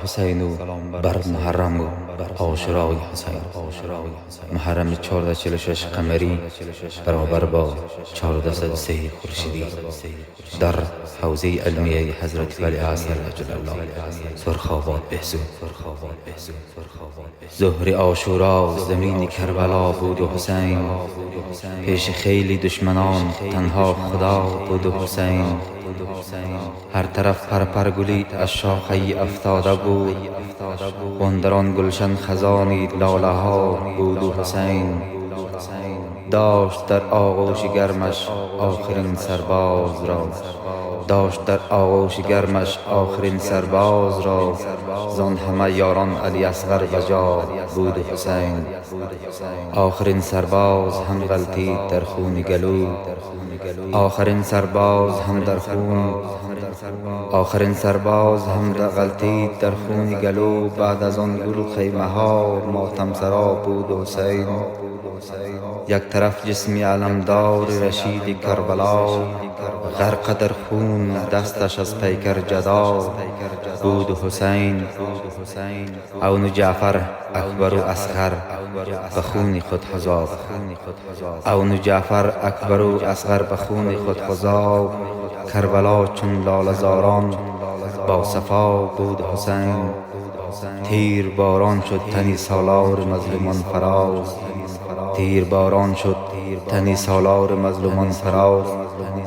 حسین بر محرم و عاشورای حسین. محرم 1446 قمری برابر با 1403 خورشیدی در حوزه علمیه حضرت ولیعصر عجل الله سرخاباد بهزود. ظهر عاشورا زمین کربلا بود و حسین پیش خیلی دشمنان تنها خدا بود و حسین. هر طرف پرپرگلی از شاخه افتاده بود، اندران گلشن خزانی لاله ها بود و حسین. داشت در آغوش گرمش آخرین سرباز را، داشت در آغوش گرمش آخرین سرباز را. زان همه یاران علی اصغر بجا بود و حسین. آخرین سرباز هم غلطید در خون گلو، آخرین سرباز هم در خون، آخرین سرباز هم غلطید در خون گلو. بعد از آن گل خیمه ها ماتم سرا بود و حسین. یک طرف جسمی علمدار رشید کربلا، غرق در خون دستش از پیکر جدا بود و حسین. اون جعفر اکبر و اصغر به خون خود حذاب، اون جعفر اکبر و اصغر به خون خود حذاب. کربلا چون لاله زاران با صفا بود حسین. تیر باران شد تنی سالار مظلومان فراز، تیر باران شد تنی سالار مظلومان فراز.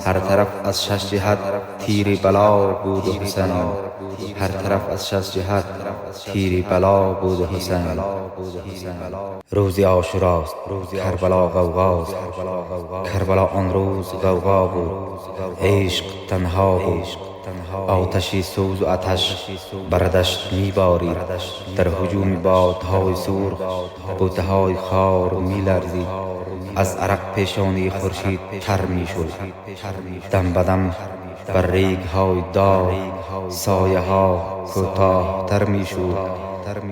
هر طرف از شش جهت تیر بلا بود و حسین، هر طرف از شش جهت تیر بلا بود و حسین. روز عاشوراست، کربلا غوغاست، کربلا آن روز غوغا بود. عشق تنها بود، آتشی سوز و آتش بردشت میبارید. در هجوم بادهای سرخ بوتهای خار میلرزید. از عرق پیشانی خورشید تر میشد، دم بدم بر ریگ های داغ سایه ها کوتاه تر میشد.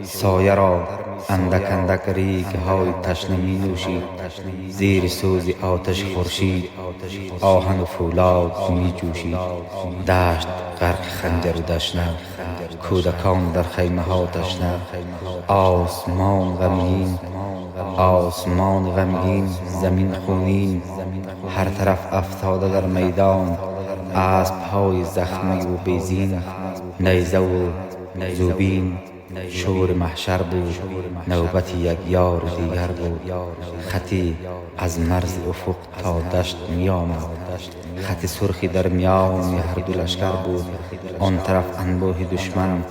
سایه را اندک اندک ریگ های تشنه می نوشید. زیر سوز آتش خورشید آهن و فولاد می جوشید. دشت غرق خنجر و دشنه، کودکان در خیمه ها تشنه. آسمان غمگین، آسمان غمگین، زمین خونین. هر طرف افتاده در میدان اسب های زخمی و بیزین. نیزه و زوبین شور محشر بود، نوبت یک یار دیگر بود. خطی از مرز افق تا دشت می آمد، خط سرخی در میان هر دو لشکر بود. آن طرف انبوه دشمن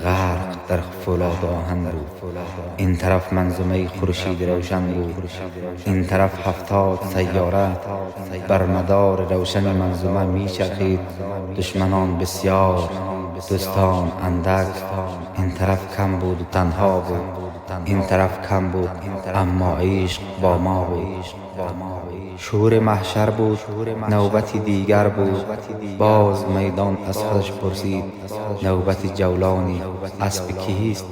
غرق در فولاد آهن بود، این طرف منظومه خورشید روشن بود. این طرف 70 سیاره بر مدار روشن منظومه می چرخید. دشمنان بسیار، دوستان اندک. این طرف کم بود و تنها بود، این طرف کم بود اما عشق با ما بود. شور محشر بود، نوبتی دیگر بود. باز میدان از خودش پرسید نوبت جولانی اسب کیست؟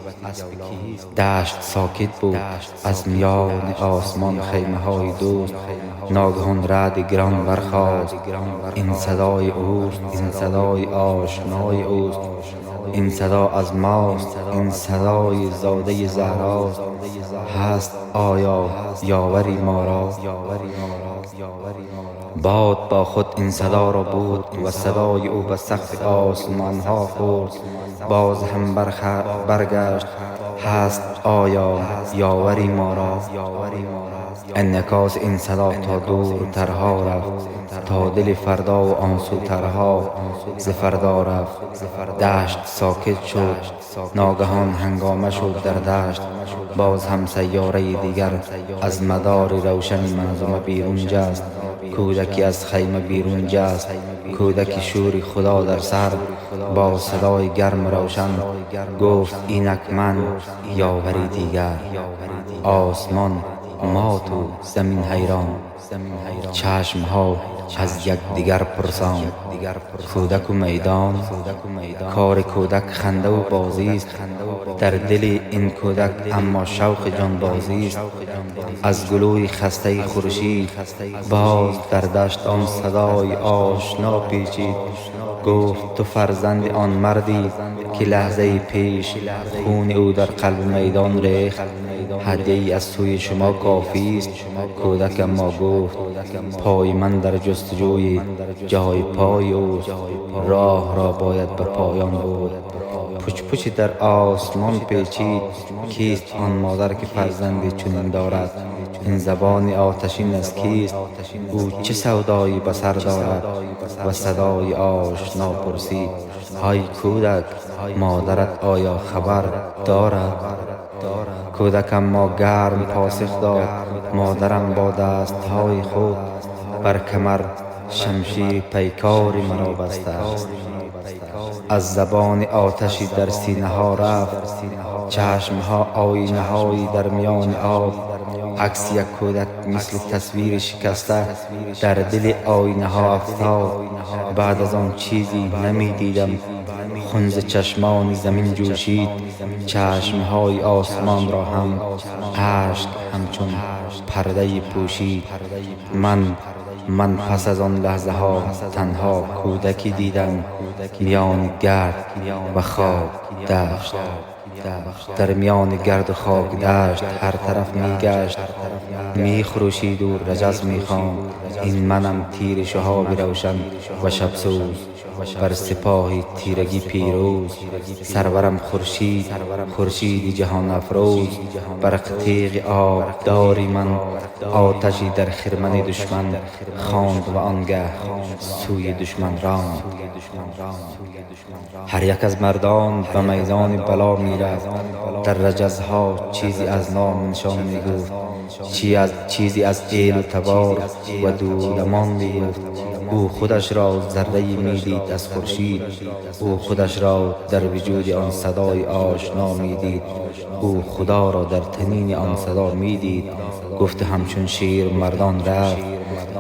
دشت ساکت بود، از میان آسمان خیمه های دوست. ناگهان رعد گران برخاست، این صدای اوست، این صدای آشنای اوست. این صدا از ماست، این صدای زاده زهراست. هست آیا یاوری ما را؟ باد با خود این صدا را بود و صدای او به سقف آسمان ها خورد. باز هم برگشت، هست آیا یاوری ما را؟ انعکاس این صدا تا دور ترها رفت، تا دل فردا و آن سوترها ز فردا رفت. دشت ساکت شد، ناگهان هنگامه شد در دشت. باز هم سیاره دیگر از مدار روشن منظومه بیرون جست. کودکی از خیمه بیرون جست، کودکی شور خدا در سر. با صدای گرم روشن گفت اینک من یاوری دیگر. آسمان مات و زمین حیران، چشم ها از یک دیگر پرسان. کودک و میدان، کار کودک خنده و بازی است. در دل این کودک اما شوق جانبازی است. از گلوی خسته خورشید باز در دشت آن صدای آشنا پیچید. گفت تو فرزند آن مردی که لحظه پیش خون او در قلب میدان ریخت. هدیه‌ای از سوی شما کافی است. کودک ما گفت پای من در جستجوی جای پای اوست. راه را باید به پایان بود. پچ پچ در آسمان پیچید. کیست آن مادر که فرزندی چنین دارد؟ این زبان آتشین از کیست؟ او چه سودایی به سر دارد؟ و صدای آشنا پرسید های کودک، مادرت آیا خبر دارد؟ کودک اما گرم پاسخ داد مادرم با دستهای خود بر کمر شمشیر پیکاری مرا بسته است. از زبان آتشی در سینه ها رفت. چشم ها آینه هایی در میان آب. عکس یک کودک مثل تصویر شکسته در دل آینه ها افتاد. بعد از آن چیزی نمی دیدم. خنز چشمان زمین جوشید. چشم های آسمان را هم اشک همچون پرده پوشید. من پس از آن لحظه ها تنها کودکی دیدم میان گرد و خاک دشت. در میان گرد و خاک دشت هر طرف میگشت، میخروشید و رجز میخواند این منم تیر شهاب روشن و شبسوز، بر سپاهی تیرگی پیروز. سرورم خورشید جهان افروز، برق تیغ آب داری من. آتشی در خرمن دشمن خواند و آنگه سوی دشمن راند. هر یک از مردان به میدان بلا میرفت. در رجزها چیزی از نام نشان میگفت، چیزی از ایل و تبار و دولمان میگفت. او خودش را ذره میدید از خورشید، او خودش را در وجود آن صدای آشنا میدید، او خدا را در طنین آن صدا میدید. گفت همچون شیر مردان رفت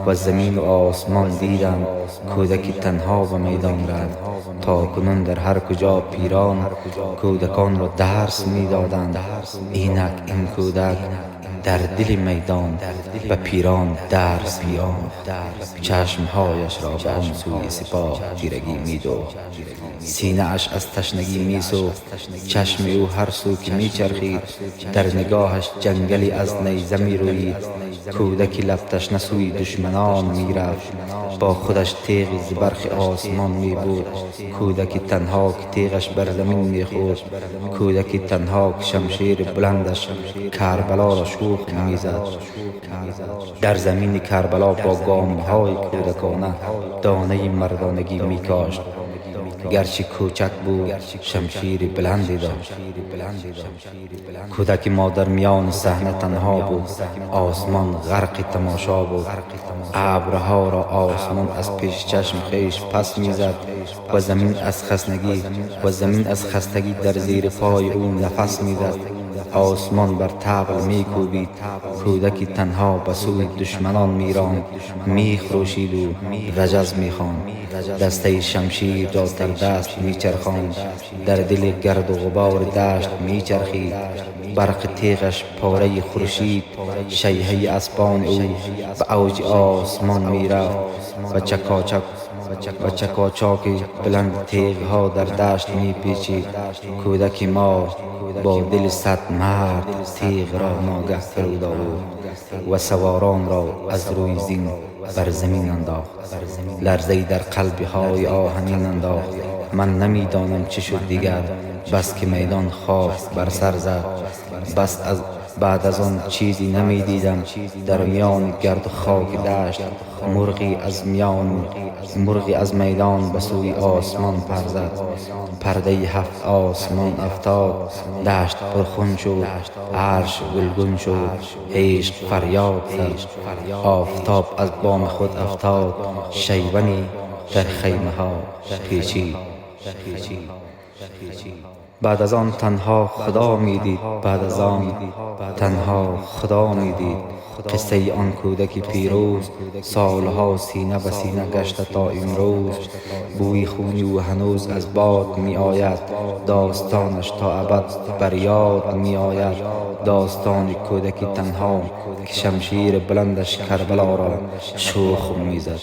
و زمین و آسمان دیدند. کودکی تنها به میدان رفت. تا کنون در هر کجا پیران کودکان را درس میدادند. اینک این کودک در دل میدان به پیران درس می‌آموخت. چشمهایش را به آن سوی سپاه تیرگی می‌دوخت. سینه اش از تشنگی می‌سوخت. چشم او هر سو که می‌چرخید در نگاهش جنگلی از نیزه می‌رویید. کودکی لب تشنه سوی دشمنان می‌رفت. با خودش تیغی ز برق آسمان می‌برد. کودکی تنها که تیغش بر زمین می‌خورد. کودکی تنها که شمشیر بلندش کربلا را شوخ می‌زد. در زمین کربلا با گام‌های کودکانه دانه مردانگی می‌کاشت. گرچه کوچک بود شمشیر بلندی داشت. کودک ما در میان صحنه تنها بود. آسمان غرق تماشا بود. ابرها را آسمان از پیش چشم خیش پس میزد و زمین از خستگی در زیر پای او نفس میزد. آسمان بر طبل میکوبید. کودکی تنها به سوی دشمنان میراند، میخروشید و رجز میخواند. دسته شمشیر را در دست میچرخاند. در دل گرد و غبار دشت میچرخید. برق تیغش پاره خورشید. شیهه اسبان او به اوج آسمان میرفت و چکاچاک بلند تیغ ها در دشت میپیچید. کودک ما با دل صد مرد تیغ را ناگه فرود آورد و سواران را از روی زین بر زمین انداخت. لرزه‌ای در قلب های آهنین انداخت. من نمیدانم چه شد دیگر، بس که میدان خاک بر سر زد. بعد از آن چیزی نمیدیدم. در میان گرد و خاک دشت مرغی از میدان به سوی آسمان پر زد. پرده 7 آسمان افتاد. دشت پرخون شد، عرش گلگون شد. عشق فریاد زد. آفتاب از بام خود افتاد. شیونی در خیمه ها پیچید. بعد از آن تنها خدا میدید، بعد از آن تنها خدا میدید. قصه آن کودک پیروز سالها سینه به سینه گشته تا امروز. بوی خونی و هنوز از باد می آید، داستانش تا ابد بر یاد می آید. داستان کودکی تنها که شمشیر بلندش کربلا را شوخ میزد.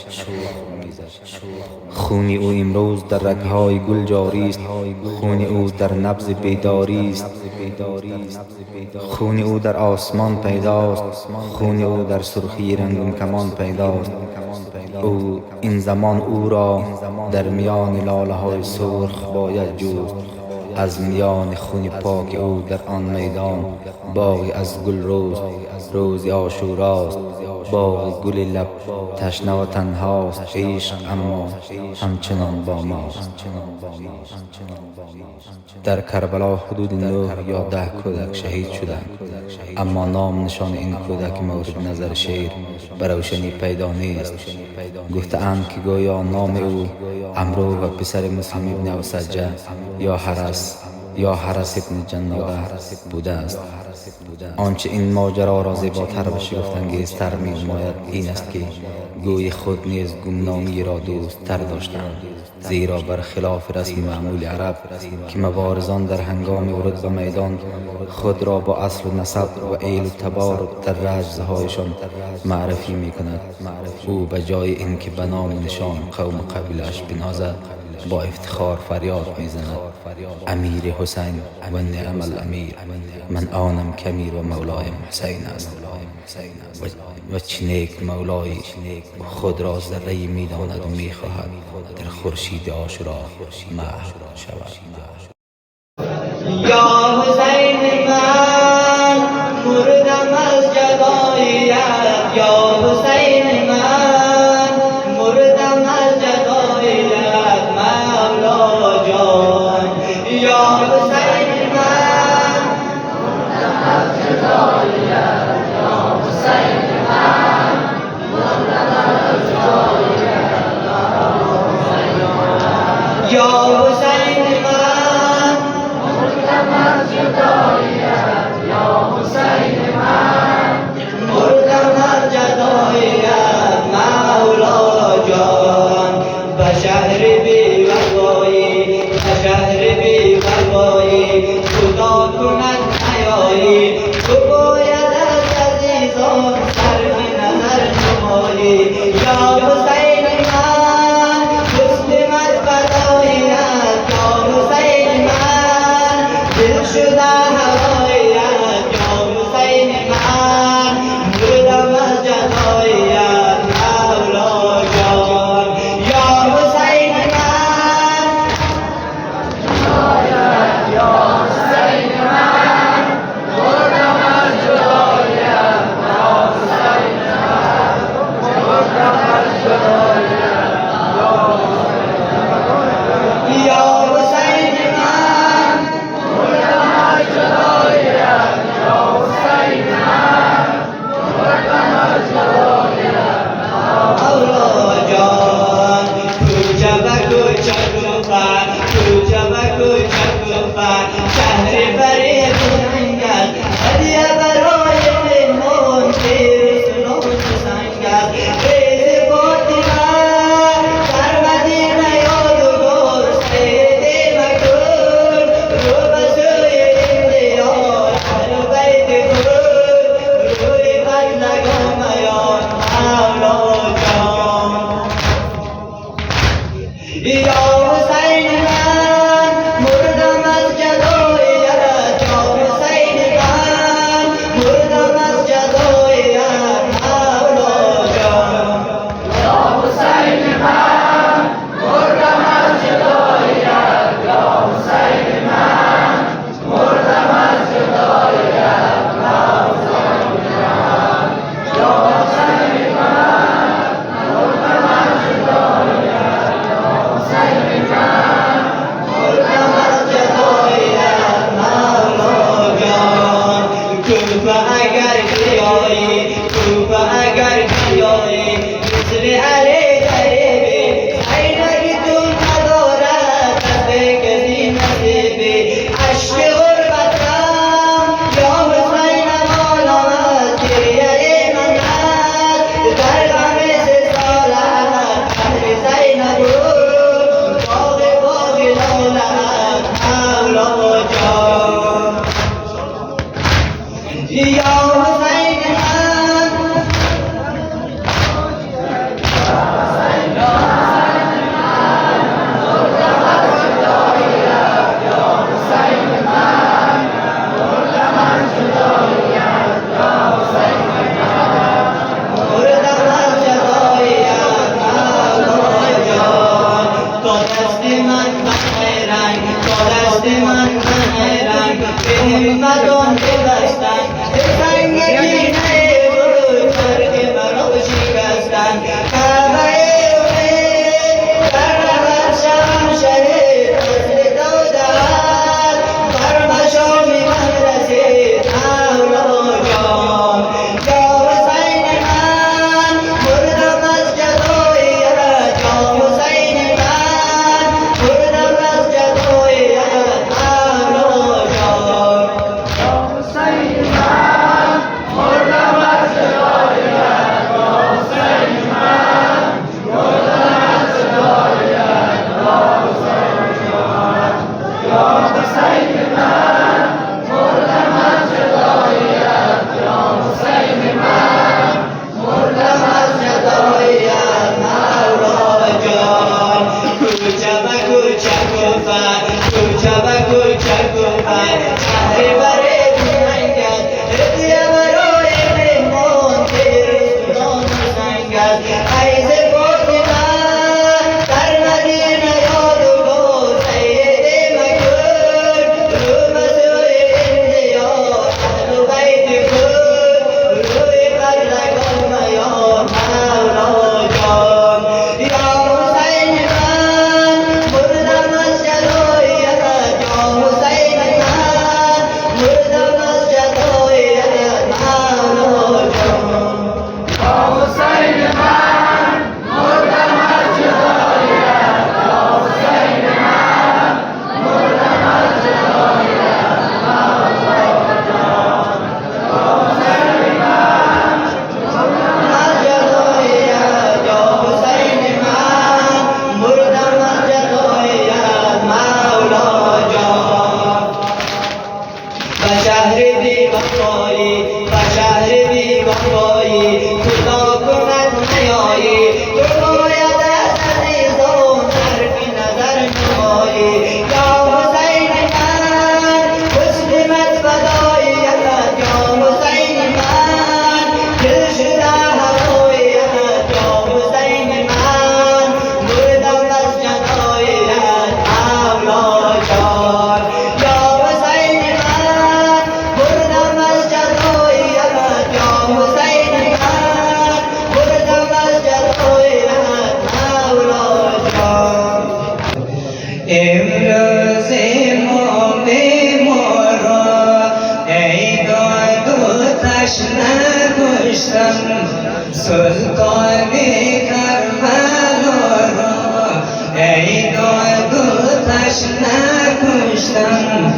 خون او امروز در رگهای گل جاری است، خون او در نبض بیداری است. خون او در آسمان پیداست، خون او در سرخی رنگون کمان پیداست. او این زمان او را در میان لاله های سرخ باید جوست. از میان خون پاک او در آن میدان باغی از گل روز عاشوراست. باغ گل لب تشنه و تنهاست، عشق اما همچنان با ماست. در کربلا حدود 9 یا 10 کودک شهید شدند، اما نام نشان این کودک مورد نظر شیر به روشنی پیدا نیست. گفته‌اند که گویا نام او عمرو و پسر مسلم ابن اوسجه یا حرس ابن جناده بوده است. آنچه این ماجرا را زیباتر و شگفت‌انگیزتر می‌نماید این است که گوی خود نیز گمنامی را دوست تر داشتند، زیرا برخلاف رسم معمول عرب که مبارزان در هنگام ورود به میدان خود را با اصل و نسب و ایل و تبار در رجزهایشان معرفی می‌کند، او به جای اینکه به نام نشان قوم قبیله‌اش بنازد با افتخار فریاد میزند: امیر حسین و نعم الامیر، من آنم کمیر و مولایم حسین است. و چه نیک مولایی خود را ذره میداند و میخواهد در خورشید عاشورا محو شود. یا حسین من مردم از جداییت، یا حسین من مردم از جداییت مولا جان. یا حسین من مردم از جداییت، یا حسین من مردم از جداییت مولا جان. یا حسین من مردم از جداییت، یا حسین من مردم از جداییت مولا جان. به شهر بی وفایی، به شهر بی وفایی خدا کند نیایی، تو باید از عزیزان صرف نظر نمایی. یا حسین من مسلمت فداییت، یا حسین من دل شده هواییت، یا حسین من مردم از جداییت مولا جان. یا حسین من یا حسین من مردم از جداییت، یا حسین من مردم از جداییت، یا حسین من مردم از جداییت، یا حسین من مردم از جداییت مولا جان. کوچه به کوچه گفتن، کوچه به کوچه گفتن شهر فریب رنگ است، هدیه برای مهمان پیروز نوش سنگ است. فیض فاطمه در مدینه یادگار، سید مکتوب رو به سوی این دیار، اهل بیت خود روی بندگان میان مولا جان. یا حسین من مردم از جداییت، یا حسین من مردم از جداییت مولا جان. یا حسین من مردم از جداییت، یا حسین من مردم از جداییت مولا جان. یا حسین من مردم از جداییت، یا حسین من مردم از جداییت مولا جان. کوفه اگر بیایی، کوفه اگر بیایی مثل علی غریبی، عینک تو ندارد دست کسی نصیبی. یا حسین من مدون ببستن سنگ کینه بود برگ مرا شکستن کعبه امید در نهر شم شهید فصل دودت بر مشامی من رسید مولا جان یا حسین من مردم از جدایت یا حسین من مردم از جدایت مولا جان سلطان کربلا را ای داد و تشنه کشتم امروز امام ما را ای داد و تشنه کشتم سلطان کربلا را ای داد و تشنه کشتم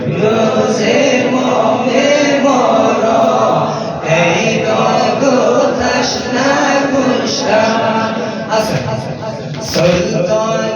امروز امام سلطان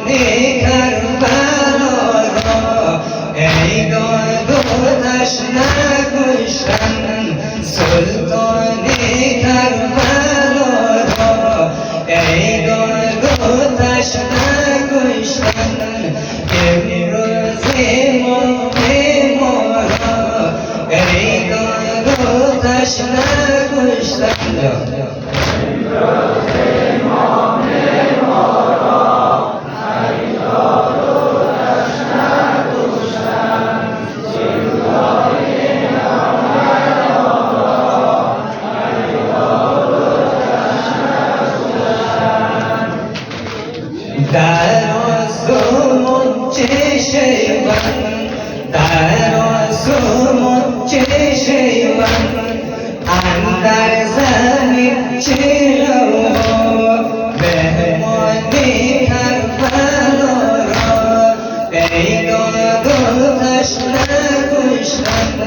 داد و تشنه کشتن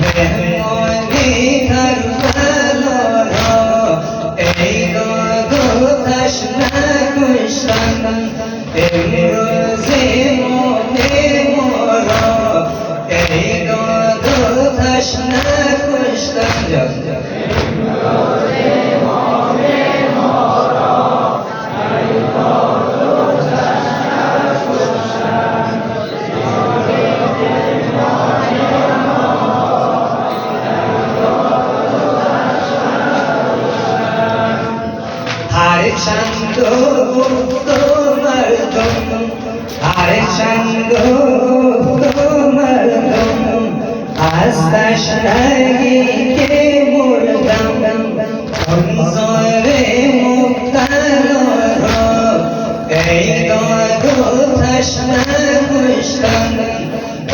مهمانی کربلا را ای داد و تشنه کشتن امروز امام ما را ای داد و تشنه کشتن هر چند گفت و مردم هر چند گفت و مردم از تشنگی که مردم آن زار مبتلا را ای داد و تشنه کشتن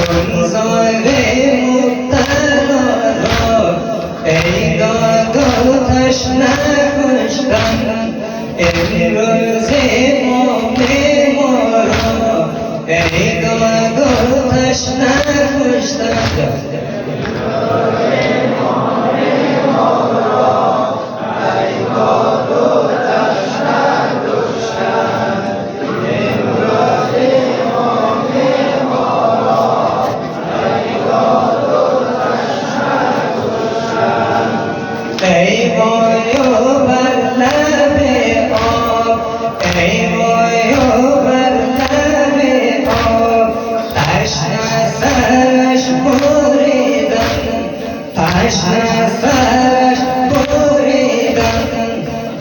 آن زار مبتلا را ای داد و تشنه کشتن امروز امام ما را ای داد و تشنه کشتن ای بایو بر لب آب ای بایو بر لب آب تشنه سرش بریدن تشنه سرش بریدن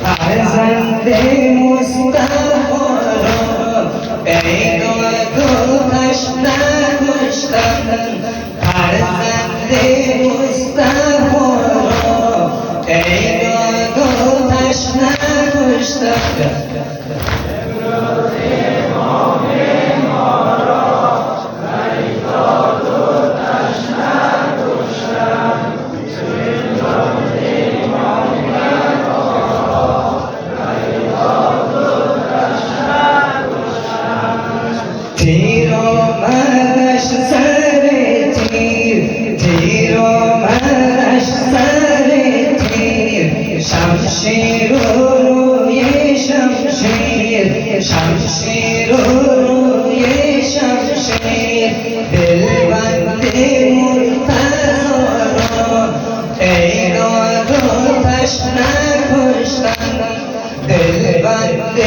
فرزند مصطفی را ای داد و تشنه کشتن فرزند مصطفی ای داد و تشنه کشتن تیر آمدش سر تیر تیر آمدش سر تیر شمشیر و روی شمشیر شمشیر و روی شمشیر دلبند مرتضی را ای داد و تشنه کشتن دلبند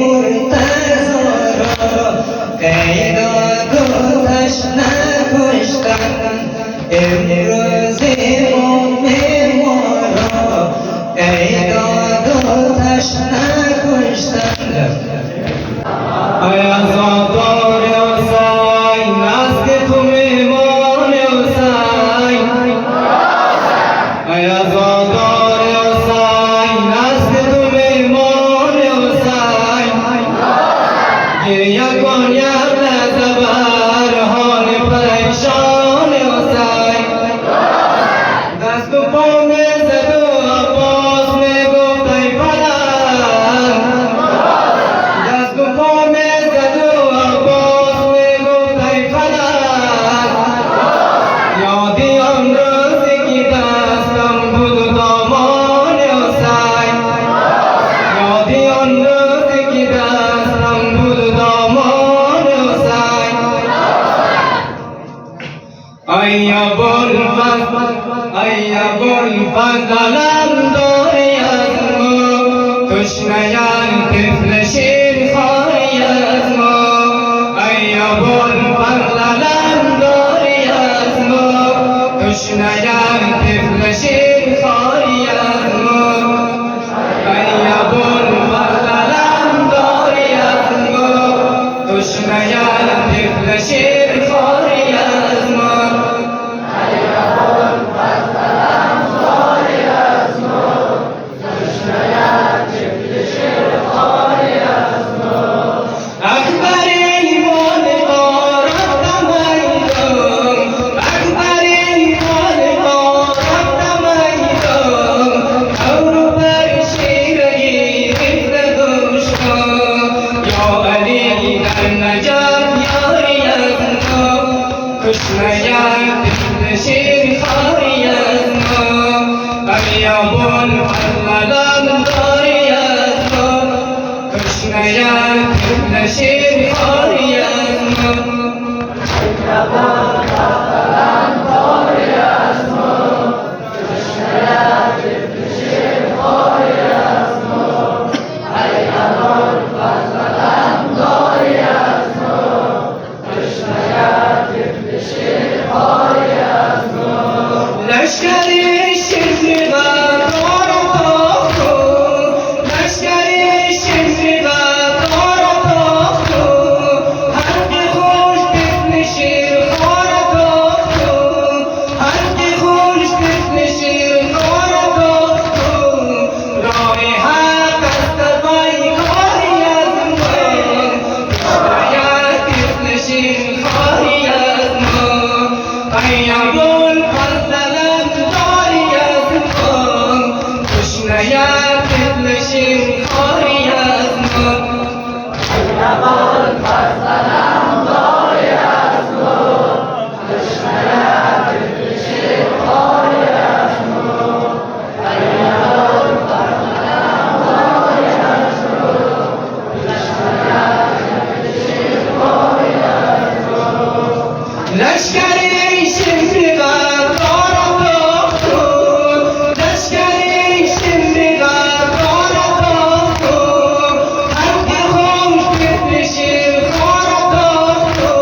مرتضی را ای داد و تشنه کشتن امروز امام ما را ای داد و تشنه کشتن ای عزادار حسین نزد تو میمان حسین ای عزادار حسین نزد تو میمان حسین گریه کن یک لحظه بر حال پریشان حسین دست و پا میزد و عباس میگفت ای پدر دست و پا میزد و عباس میگفت ای پدر یادی آن روزی که دستم بود و دامان حسین یادی آن روزی که دستم بود و دامان حسین ای ابوالفضل علمداری از ما تشنه طفل شیرخواری از ما ای ابوالفضل علمداری از ما تشنه طفل شیرخواری از ما ای ابوالفضل علمداری از ما تشنه طفل شیرخواری از ما Krishna, Krishna, تشنه طفل شیرخواری از ما ای ابوالفضل علمداری از ما تشنه طفل شیرخواری از ما لشکری شمری و دار تاختو لشکری شمری و دار تاختو هرکی خوش طفل شیرخوار تاختو هرکی خوش طفل شیرخوار تاختو راه حق است پیکاری از ما تشنه طفل شیرخواری از ما ای ابوالفضل علمداری از ما تشنه طفل شیرخواری از ما لشکری شمری و دار تاختو لشکری شمری و دار تاختو هرکی خوش طفل شیرخوار تاختو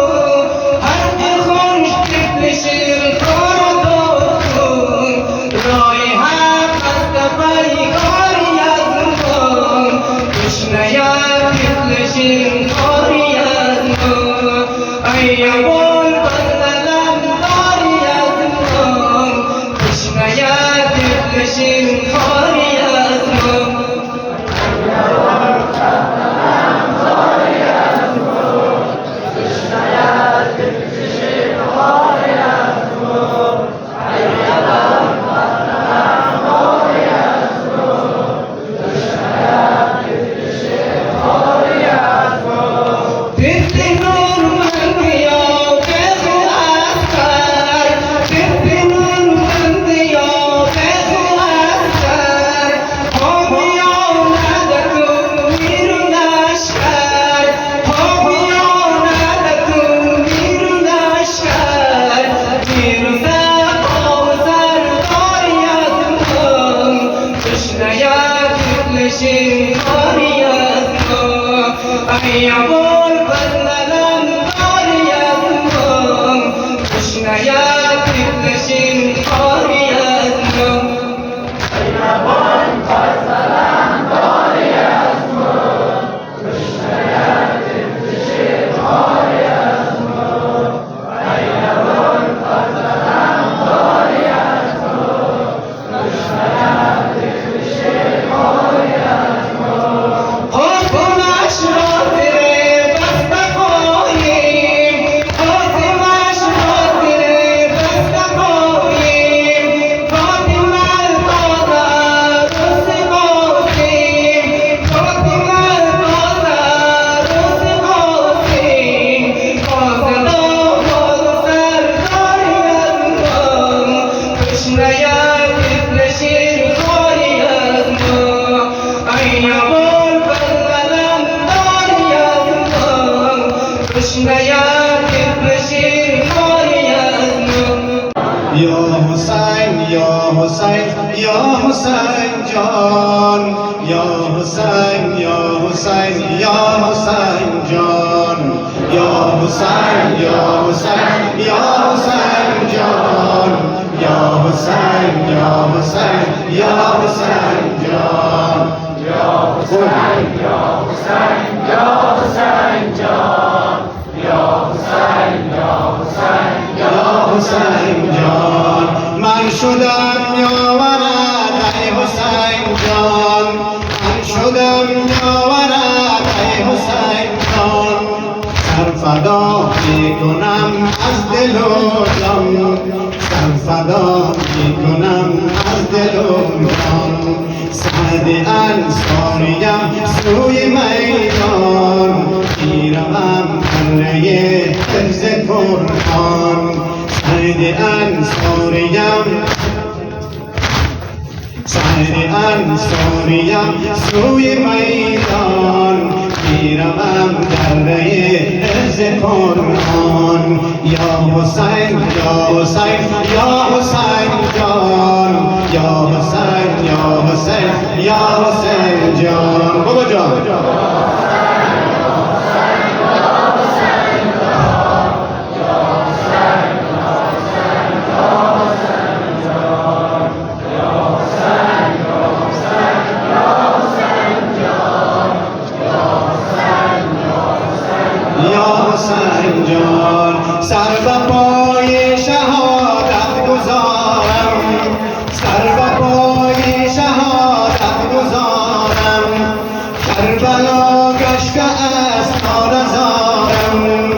هرکی خوش طفل شیرخوار تاختو راه حق است پیکاری از ما تشنه طفل شیرخواری از ما ای ابوالفضل علمداری از ما تشنه طفل شیرخواری از ما طفل نورمند یا بخو اختر طفل نورمند یا بخو اختر حامی آمد تو بیرون لشکر حامی آمد تو بیرون لشکر پیروز آب سرداری از ما تشنه طفل شیرخواری از ما ای ابوالفضل علمداری از ما تشنه طفل شیرخواری از ما خاتمش را زیر بسته خواهیم خاتمش را زیر بسته خواهیم فاطمه التازه عروس قاسم فاطمه التازه عروس قاسم قاصد آباد سرداری از ما تشنه طفل شیرخواری از ما ای ابوالفضل علمداری از ما تشنه طفل شیرخواری از ما یا حسین یا حسین یا حسین جان یا حسین یا حسین یا حسین جان یا حسین یا حسین یا حسین جان یا حسین یا حسین یا حسین جان یا حسین یا حسین یا حسین جان یا حسین یا حسین یا حسین جان من شدم یاورت ای حسین جان من شدم یاورت ای حسین جان سر فدا میکنم از دل و جان سر فدا میکنم از دل و جان سعد انصاریم سوی میدان میروم پله حفظ قرآن سعد انصاریم سوی میدان میروم در ره عز قرآن یا حسین یا حسین یا حسین جان یا حسین یا حسین یا حسین جان بابا جان سر به پای شهادت گذارم سر به پای شهادت گذارم کربلا گشته است آرزارم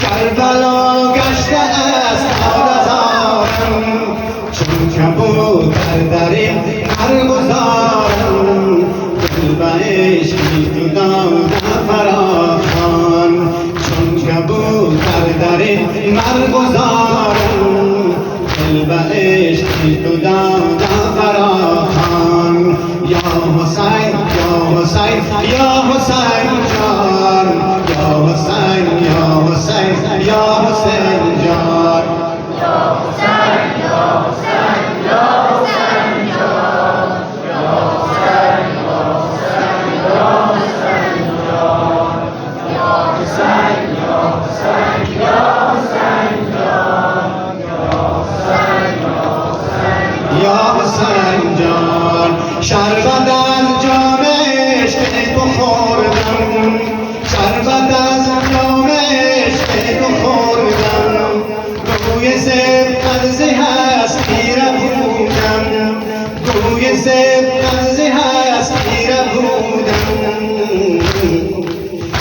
کربلا گشته است آرزارم چون کبوتر در این مرغزارم دل به عشقی تو دادم فراخوان چون کبوتر در این مرغزارم دل به عشقی تو دادم فراخوان یا حسین یا حسین یا حسین جان یا حسین یا حسین یا حسین جان یا حسین یا حسین یا حسین جان یا حسین یا حسین یا حسین جان یا حسین یا حسین یا حسین جان یا حسین جان شربت از جام عشق تو خوردم شربت از جام عشق تو خوردم گوی سبت هستی ربودم گوی سبت هستی ربودم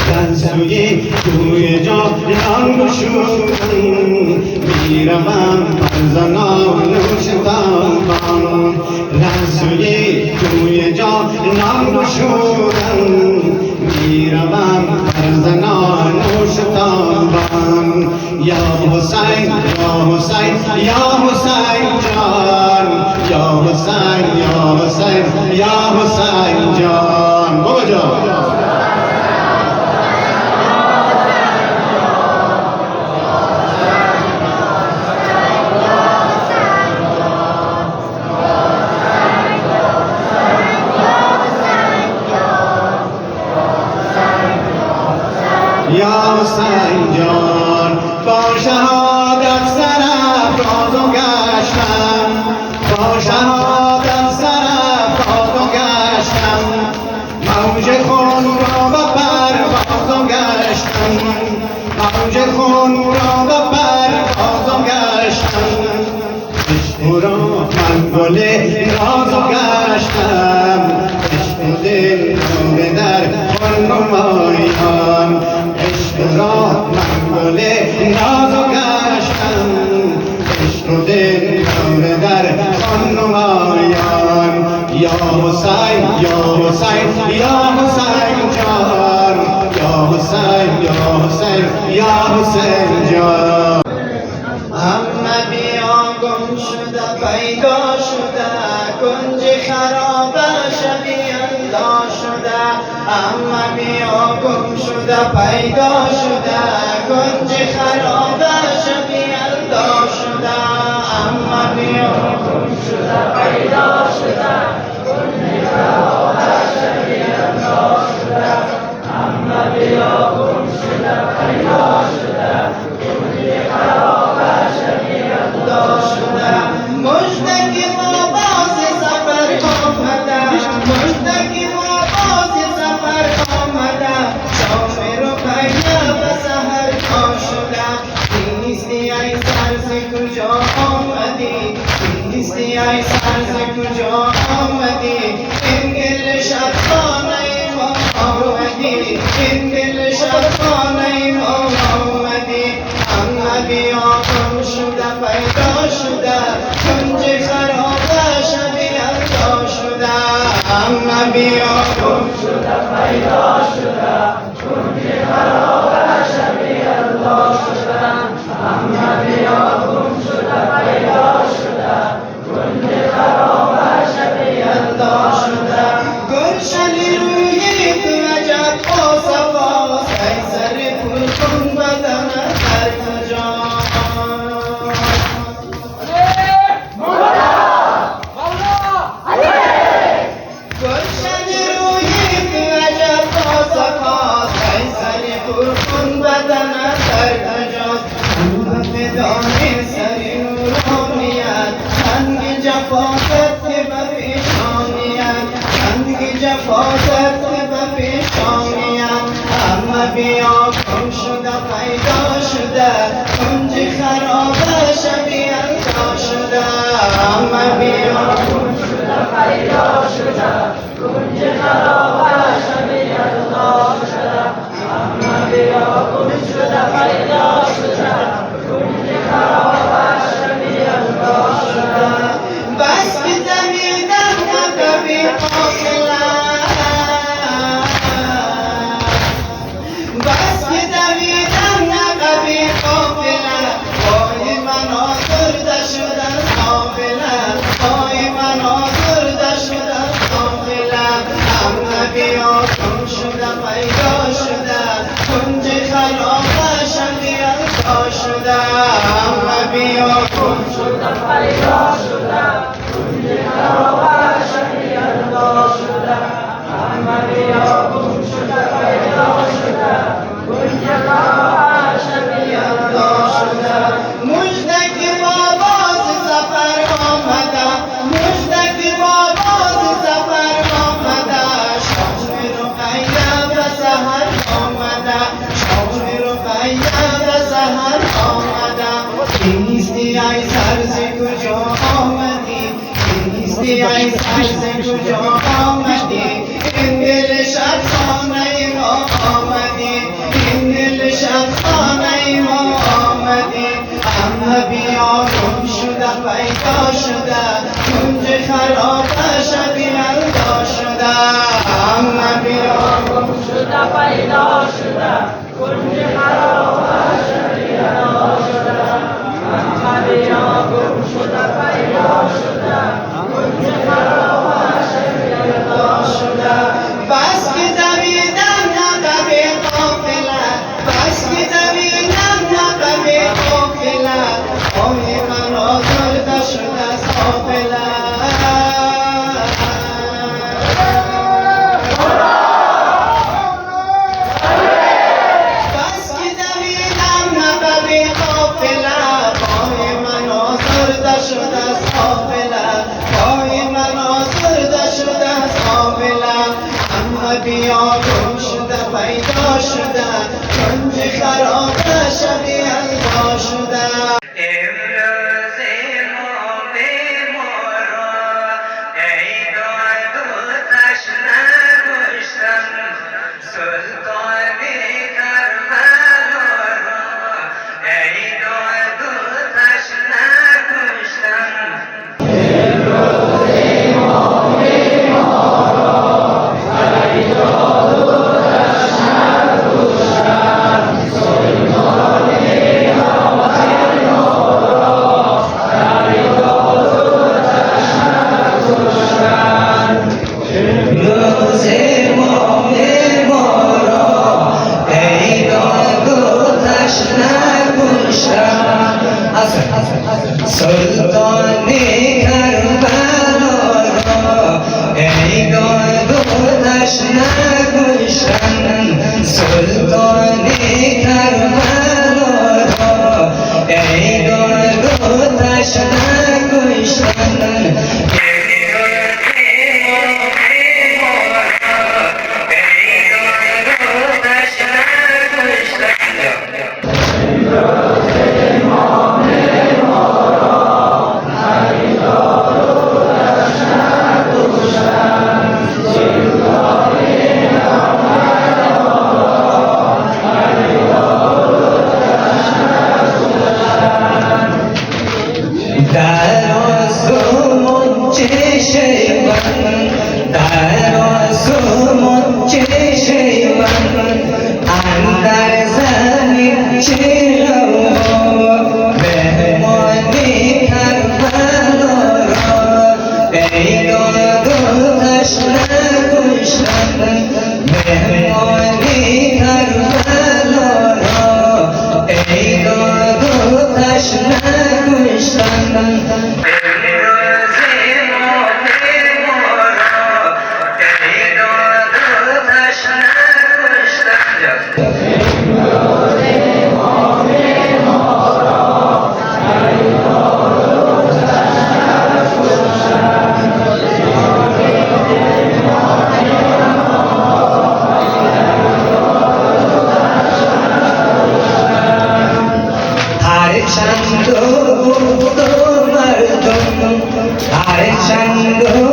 در سوی گوی جانان گشودم میروم فرزانان نوشتابان رسوی توی جانان گشودم میروم فرزانان نوشتابان یا حسین یا حسین یا حسین جان یا حسین یا حسین یا حسین جان بابا جان یا حسین جان با شهادت سرافراز و گشتم با شهادت سرافراز و گشتم موج خون را به پرواز و گشتم موج خون را به پرواز و گشتم عشق را من گل راز و گشتم عشق دل را در خون نمایان عشق را من گل ناز و گشتم عشق دل را در خون نمایان یا حسین یا حسین یا حسین جان یا حسین یا حسین یا حسین جان اما بیا گم شده پیدا شده کنج خرابش بیاندا شده اما بیا گم شده پیدا شده کنج خرابش بیاندا شده اما بیا گم شده پیدا شده کنج خرابش بیاندا شده اما بیا گم شده پیدا شده کنج خرابش بیاندا شده مژده ما باز سفر آمده مژده ما باز سفر آمده شام رو پیدا به سحر پا شده نیستی ای سر ز کجا آمدی نیستی ای سر ز کجا آمدی این دل شبانه ما آمدی این دل شبانه ما آمدی اما بیا گم شده پیدا شده کنج خرابش بیاندا شده اما بیا گم شده پیدا شده کنج خرابش بیاندا شده اما بیا گم شده جفاست که به پیشانیم چند جفاست که به پیشانیم همه بیا گم شده پیدا شده کنج خرابه شبیه شده همه بیا گم شده پیدا شده کنج خرابه شبیه شده همه بیا گم شده پیدا شده کنج خرابه شبیه شده بس که زمیدم نبی قافله بس که دویدم نقبی قافله پای من آزرده شده قافله پای من آزرده شده قافله همه بیا گم شده پیدا شده کنج خرابه شبیه شده همه بیا گم شده پیدا شده کنج خرابه شبیه شده همه بیا گم شده پیدا شده کنج خرابه شبیه شده مژده که باز سفر آمده مژده که باز سفر آمده شام رقیه به سحر آمده شام رقیه به سحر آمده نیستی ای سرز کجا آمدی نیستی ای سرز کجا آمدی این دل شبخانه ما آمدی این دل شبخانه ما آمدی همه بیا گم شده پیدا شده کنج خرابه شبیه شده همه بیا گم شده پیدا شده کنج خرابه شبیه شده همه بیا گم شده پیدا شده کنج خرابه شبیه شده بس که دویدم نقبی قافله بس که دویدم نقبی قافله پای من آزرده شده از قافله بس که دویدم نقبی قافله پای من آزرده شده از قافله پای من آزرده شده از قافله همه بیا گم شده پیدا شده کنج خرابه شبیه شده امروز ما به ما را ای داد و تشنه کشتم سلطان کربلا را ای داد و تشنه کشتم سلطان کربلا را ای داد و تشنه کشتم سلطان کربلا را ای داد و تشنه کشتم শান্ত তোমার জন্য আর শান্ত